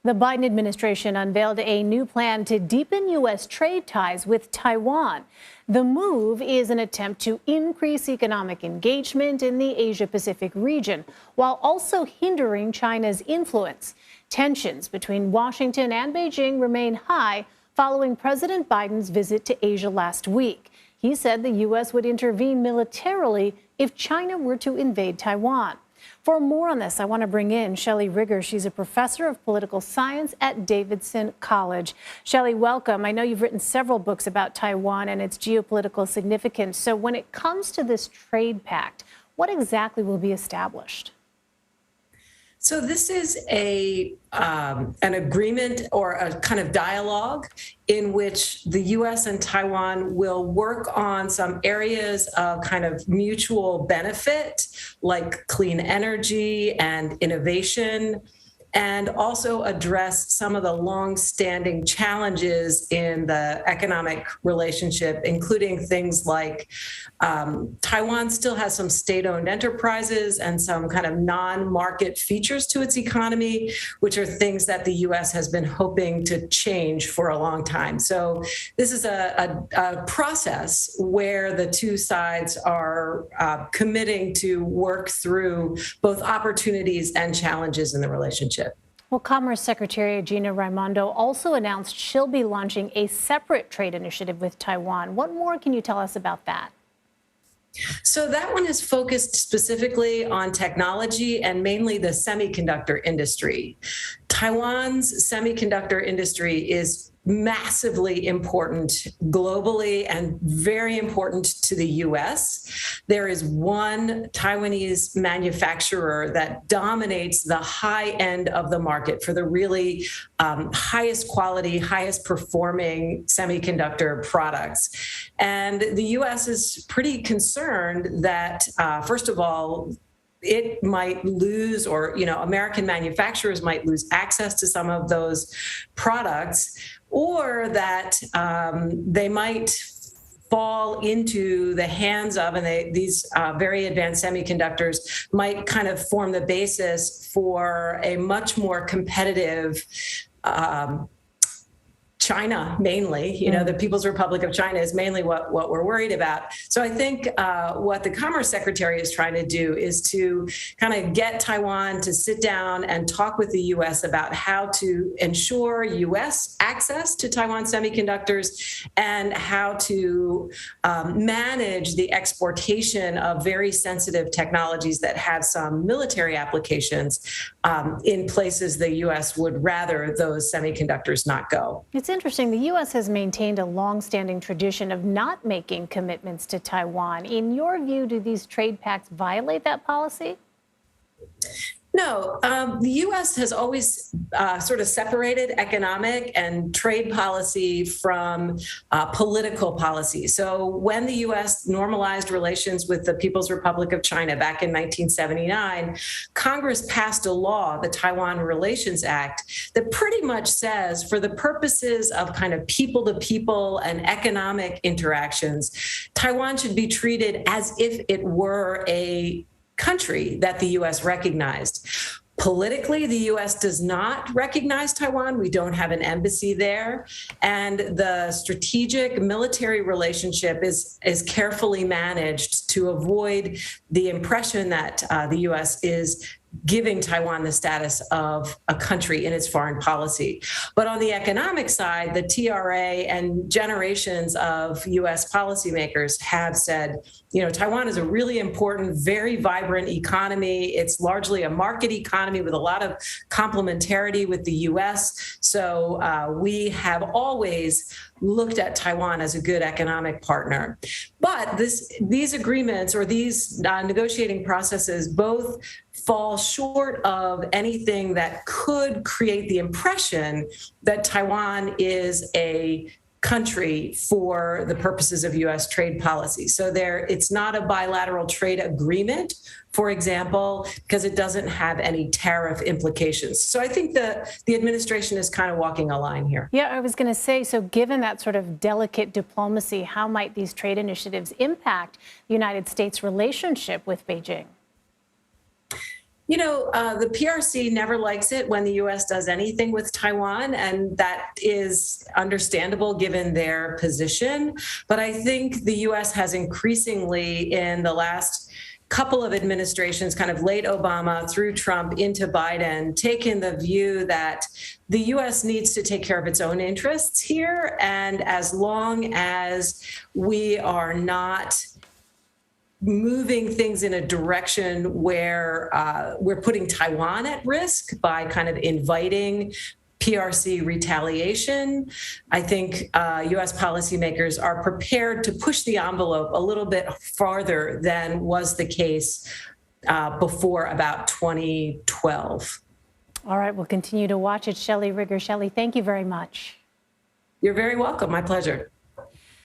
The Biden administration unveiled a new plan to deepen U.S. trade ties with Taiwan. The move is an attempt to increase economic engagement in the Asia-Pacific region, while also hindering China's influence. Tensions between Washington and Beijing remain high following President Biden's visit to Asia last week. He said the U.S. would intervene militarily if China were to invade Taiwan. For more on this, I want to bring in Shelley Rigger. She's a professor of political science at Davidson College. Shelley, welcome. I know you've written several books about Taiwan and its geopolitical significance. So when it comes to this trade pact, what exactly will be established? So this is an agreement or a kind of dialogue in which the U.S. and Taiwan will work on some areas of kind of mutual benefit, like clean energy and innovation, and also address some of the long-standing challenges in the economic relationship, including things like Taiwan still has some state-owned enterprises and some kind of non-market features to its economy, which are things that the U.S. has been hoping to change for a long time. So this is a process where the two sides are committing to work through both opportunities and challenges in the relationship. Well, Commerce Secretary Gina Raimondo also announced she'll be launching a separate trade initiative with Taiwan. What more can you tell us about that? So that one is focused specifically on technology and mainly the semiconductor industry. Taiwan's semiconductor industry is massively important globally and very important to the U.S. There is one Taiwanese manufacturer that dominates the high end of the market for the really highest quality, highest performing semiconductor products. And the U.S. is pretty concerned that, first of all, it might lose, or, American manufacturers might lose access to some of those products, or that they might fall into the hands of, and these very advanced semiconductors might kind of form the basis for a much more competitive China, mainly, the People's Republic of China is mainly what we're worried about. So I think what the Commerce Secretary is trying to do is to kind of get Taiwan to sit down and talk with the U.S. about how to ensure U.S. access to Taiwan semiconductors and how to manage the exportation of very sensitive technologies that have some military applications in places the U.S. would rather those semiconductors not go. It's interesting. The U.S. has maintained a long-standing tradition of not making commitments to Taiwan. In your view, do these trade pacts violate that policy? No, the U.S. has always sort of separated economic and trade policy from political policy. So when the U.S. normalized relations with the People's Republic of China back in 1979, Congress passed a law, the Taiwan Relations Act, that pretty much says for the purposes of kind of people-to-people and economic interactions, Taiwan should be treated as if it were a country that the U.S. recognized. Politically, the U.S. does not recognize Taiwan. We don't have an embassy there. And the strategic military relationship is carefully managed to avoid the impression that the U.S. is giving Taiwan the status of a country in its foreign policy. But on the economic side, the TRA and generations of U.S. policymakers have said, Taiwan is a really important, very vibrant economy. It's largely a market economy with a lot of complementarity with the U.S. So we have always looked at Taiwan as a good economic partner. But these agreements or these negotiating processes both fall short of anything that could create the impression that Taiwan is a country for the purposes of U.S. trade policy. So it's not a bilateral trade agreement, for example, because it doesn't have any tariff implications. So I think the administration is kind of walking a line here. Yeah, I was going to say, so given that sort of delicate diplomacy, how might these trade initiatives impact the United States' relationship with Beijing? The PRC never likes it when the U.S. does anything with Taiwan, and that is understandable given their position. But I think the U.S. has increasingly, in the last couple of administrations, kind of late Obama through Trump into Biden, taken the view that the U.S. needs to take care of its own interests here. And as long as we are not moving things in a direction where we're putting Taiwan at risk by kind of inviting PRC retaliation, I think U.S. policymakers are prepared to push the envelope a little bit farther than was the case before about 2012. All right, we'll continue to watch it. Shelley Rigger. Shelley, thank you very much. You're very welcome. My pleasure.